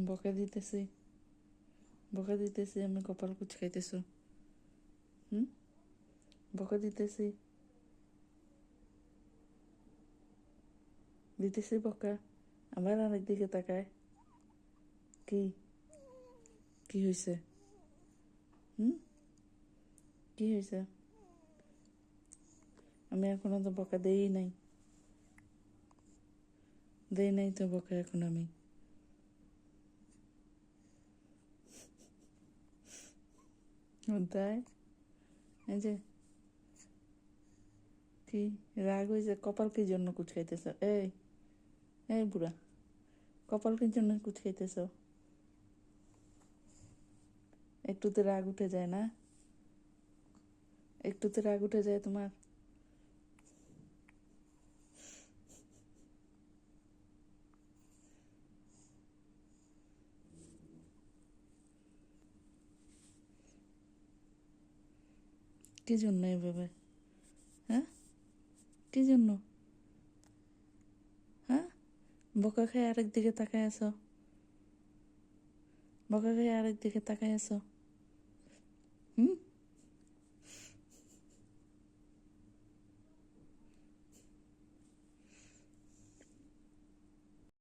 বকা দিতেছি, বকা দিতেছি, আমি কপাল কুচকাইতেছ। হুম, বকা দিতেছি, দিতেছি বকা। আবার আরেক দিকে তাকায়। কি কি হয়েছে? হুম, কি হয়েছে? আমি এখনো তো বকা দেই নাই, দেই নাই তো বকা এখন আমি। তাই এই যে কি রাগ হয়েছে? কপাল কি জন্য কুচকাইতেছ? এই এই বুড়া, কপাল কি জন্য কুচকাইতেছ? একটুতে রাগ উঠে যায় না? একটুতে রাগ উঠে যায় তোমার? কি জন্য এইভাবে? হ্যাঁ, কি জন্য? হ্যাঁ, বকা খেয়ে আরেক দিকে তাকায় আছো, বকা খেয়ে আরেক দিকে তাকায় আছো। হুম,